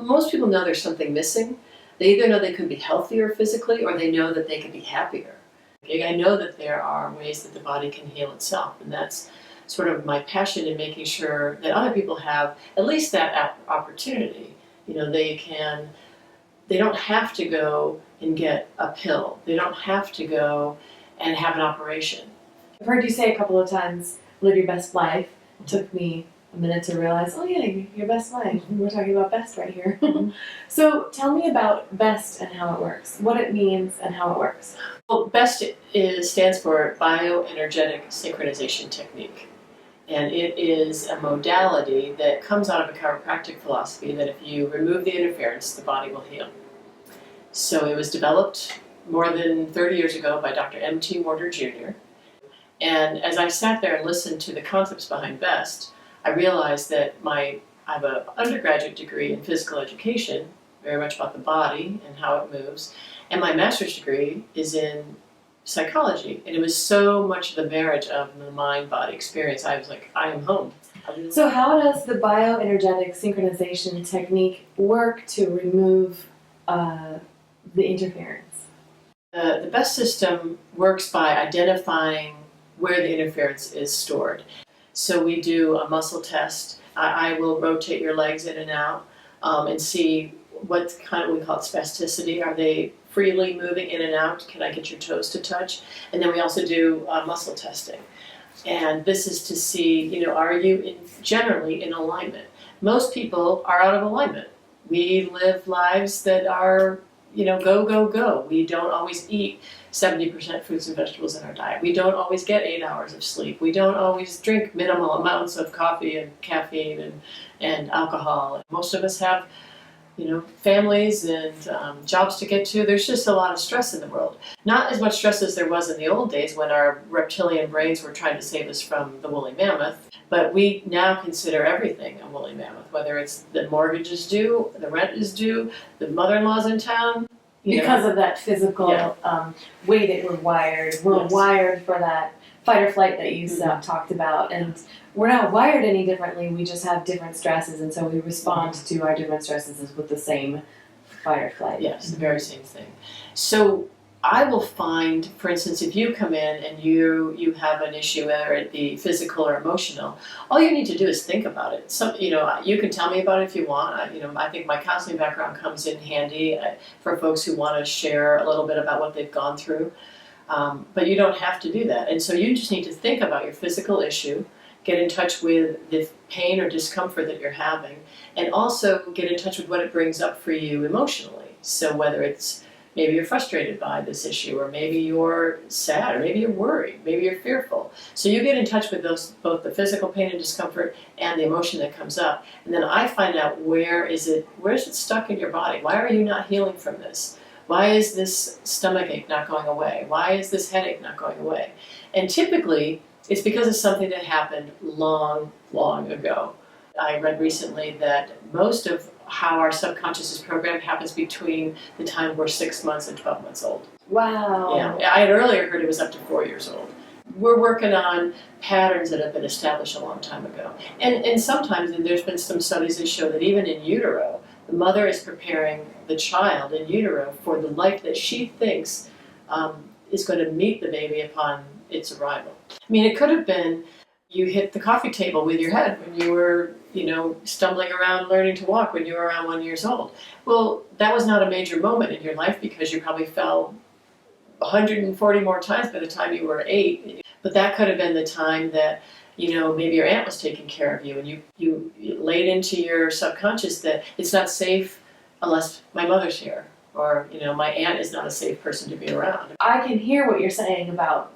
Most people know there's something missing. They either know they could be healthier physically or they know that they could be happier. I know that there are ways that the body can heal itself, and that's sort of my passion in making sure that other people have at least that opportunity. They don't have to go and get a pill. They don't have to go and have an operation. I've heard you say a couple of times, live your best life. It took me a minute to realize, oh yeah, your best life. We're talking about B.E.S.T right here. So tell me about B.E.S.T and how it works, what it means and how it works. Well, B.E.S.T stands for Bio Energetic Sychronization Technique. And it is a modality that comes out of a chiropractic philosophy that if you remove the interference, the body will heal. So it was developed more than 30 years ago by Dr. M.T. Warder Jr. And as I sat there and listened to the concepts behind B.E.S.T, I realized that I have an undergraduate degree in physical education, very much about the body and how it moves, and my master's degree is in psychology, and it was so much the marriage of the mind-body experience. I was like, I am home. So how does the Bio Energetic Synchronization Technique work to remove the interference? The B.E.S.T system works by identifying where the interference is stored. So we do a muscle test. I will rotate your legs in and out and see what kind of, we call it spasticity. Are they freely moving in and out? Can I get your toes to touch? And then we also do muscle testing. And this is to see, are you generally in alignment? Most people are out of alignment. We live lives that are, go, go, go. We don't always eat 70% fruits and vegetables in our diet. We don't always get 8 hours of sleep. We don't always drink minimal amounts of coffee and caffeine and alcohol. Most of us have families and jobs to get to. There's just a lot of stress in the world. Not as much stress as there was in the old days when our reptilian brains were trying to save us from the woolly mammoth. But we now consider everything a woolly mammoth, whether it's the mortgage is due, the rent is due, the mother-in-law's in town. Because of that physical way that we're wired. We're wired for that fight or flight that you talked about. And we're not wired any differently, we just have different stresses, and so we respond to our different stresses with the same fight or flight. Yes, the very same thing. So I will find, for instance, if you come in and you have an issue, whether it be physical or emotional, all you need to do is think about it. You can tell me about it if you want. I think my counseling background comes in handy for folks who want to share a little bit about what they've gone through. But you don't have to do that. And so you just need to think about your physical issue, get in touch with the pain or discomfort that you're having, and also get in touch with what it brings up for you emotionally. So whether it's maybe you're frustrated by this issue, or maybe you're sad, or maybe you're worried, maybe you're fearful. So you get in touch with both the physical pain and discomfort and the emotion that comes up. And then I find out where is it stuck in your body? Why are you not healing from this? Why is this stomach ache not going away? Why is this headache not going away? And typically, it's because of something that happened long, long ago. I read recently that most of how our subconscious is programmed happens between the time we're 6 months and 12 months old. Wow. Yeah, I had earlier heard it was up to 4 years old. We're working on patterns that have been established a long time ago. And sometimes, and there's been some studies that show that even in utero, the mother is preparing the child in utero for the life that she thinks is going to meet the baby upon its arrival. I mean, it could have been you hit the coffee table with your head when you were, stumbling around learning to walk when you were around 1 year old. Well, that was not a major moment in your life because you probably fell 140 more times by the time you were 8. But that could have been the time that, maybe your aunt was taking care of you, and you laid into your subconscious that it's not safe unless my mother's here, or, my aunt is not a safe person to be around. I can hear what you're saying about,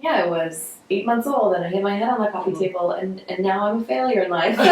I was 8 months old and I hit my head on the coffee table and now I'm a failure in life. Or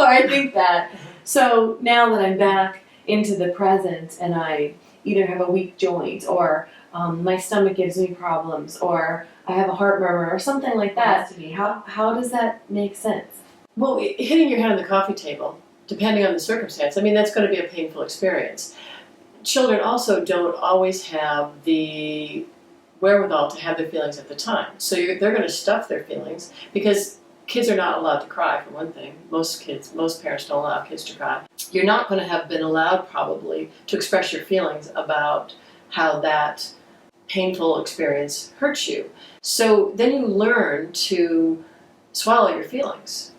I think that. So now that I'm back into the present and I either have a weak joint or my stomach gives me problems or I have a heart murmur or something like that, how does that make sense? Well, hitting your head on the coffee table, depending on the circumstance, that's going to be a painful experience. Children also don't always have the wherewithal to have their feelings at the time. So they're going to stuff their feelings because kids are not allowed to cry, for one thing. Most parents don't allow kids to cry. You're not going to have been allowed, probably, to express your feelings about how that painful experience hurts you. So then you learn to swallow your feelings,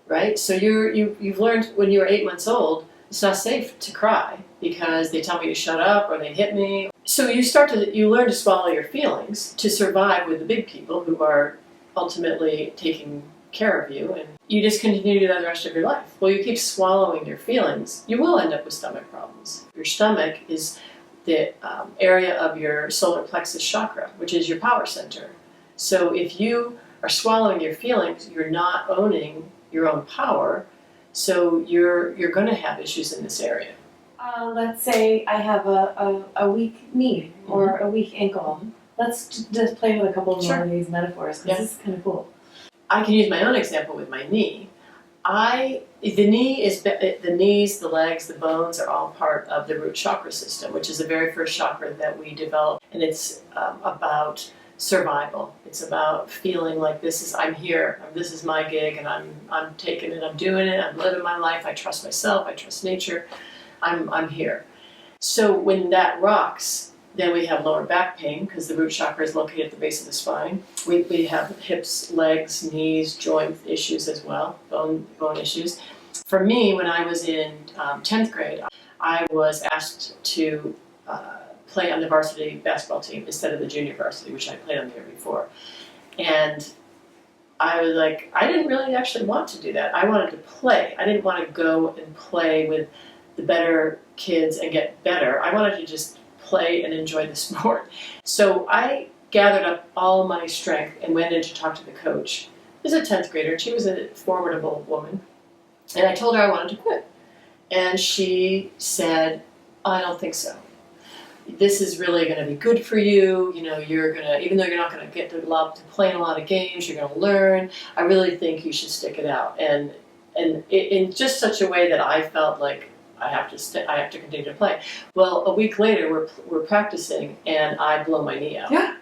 right? So you've learned when you were 8 months old, it's not safe to cry because they tell me to shut up or they hit me. So you learn to swallow your feelings to survive with the big people who are ultimately taking care of you, and you just continue to do that the rest of your life. Well, you keep swallowing your feelings, you will end up with stomach problems. Your stomach is the area of your solar plexus chakra, which is your power center. So if you are swallowing your feelings, you're not owning your own power, so you're going to have issues in this area. Let's say I have a weak knee or a weak ankle. Let's just play with a couple more of these metaphors, because this is kind of cool. I can use my own example with my knee. The knees, the legs, the bones are all part of the root chakra system, which is the very first chakra that we developed, and it's about survival. It's about feeling like I'm here, this is my gig, and I'm taking it, I'm doing it, I'm living my life, I trust myself, I trust nature, I'm here. So when that rocks, then we have lower back pain because the root chakra is located at the base of the spine. We have hips, legs, knees, joint issues as well, bone issues. For me, when I was in 10th grade, I was asked to play on the varsity basketball team instead of the junior varsity, which I played on the year before. And I was like, I didn't really actually want to do that. I wanted to play. I didn't want to go and play with the better kids and get better. I wanted to just play and enjoy the sport. So I gathered up all my strength and went in to talk to the coach. It was a 10th grader, and she was a formidable woman. And I told her I wanted to quit. And she said, I don't think so. This is really going to be good for you. You know, even though you're not going to get to play in a lot of games, you're going to learn. I really think you should stick it out. And in just such a way that I felt like I have to continue to play. Well, a week later, we're practicing, and I blow my knee out. Yeah.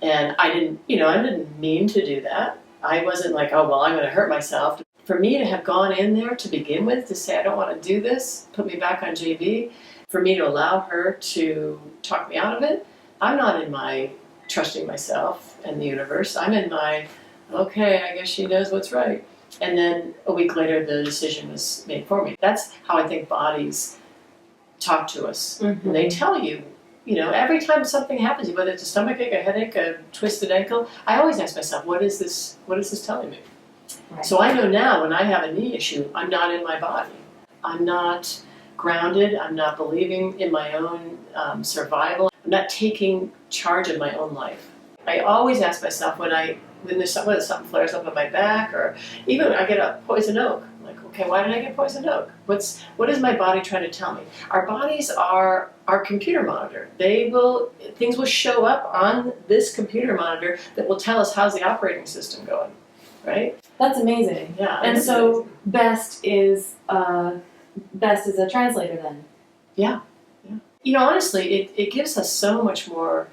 And I didn't mean to do that. I wasn't like, oh, well, I'm going to hurt myself. For me to have gone in there to begin with, to say I don't want to do this, put me back on JV, for me to allow her to talk me out of it, I'm not in my trusting myself and the universe. I'm in my, okay, I guess she knows what's right. And then a week later, the decision was made for me. That's how I think bodies talk to us. Mm-hmm. And they tell you, every time something happens, whether it's a stomachache, a headache, a twisted ankle, I always ask myself, what is this telling me? Right. So I know now when I have a knee issue, I'm not in my body. I'm not grounded. I'm not believing in my own survival. I'm not taking charge of my own life. I always ask myself when something flares up on my back, or even when I get a poison oak, I'm like, okay, why did I get poison oak? What is my body trying to tell me? Our bodies are our computer monitor. Things will show up on this computer monitor that will tell us how's the operating system going, right? That's amazing. Yeah. And so B.E.S.T is a translator then. Yeah. Honestly, it gives us so much more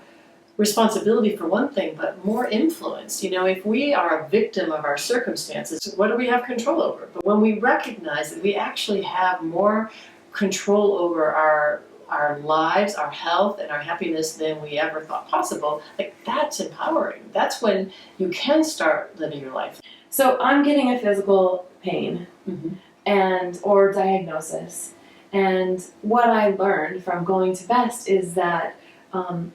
responsibility for one thing, but more influence. If we are a victim of our circumstances, what do we have control over? But when we recognize that we actually have more control over our lives, our health, and our happiness than we ever thought possible, that's empowering. That's when you can start living your life. So I'm getting a physical pain or diagnosis. And what I learned from going to B.E.S.T is that I'm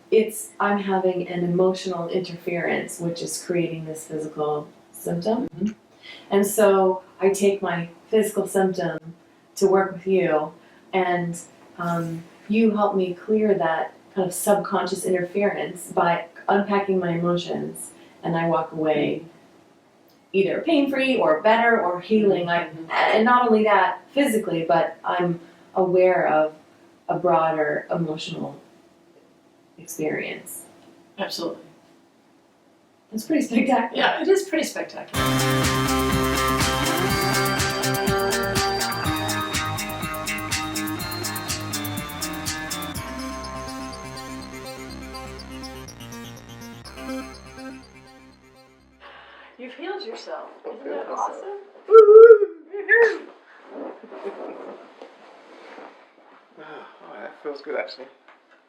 having an emotional interference, which is creating this physical symptom. Mm-hmm. And so I take my physical symptom to work with you, and you help me clear that kind of subconscious interference by unpacking my emotions, and I walk away either pain-free or better or healing. And not only that physically, but I'm aware of a broader emotional experience. Absolutely. That's pretty spectacular. Yeah, it is pretty spectacular. You've healed yourself. Isn't feel that myself. awesome? Oh, that feels good actually.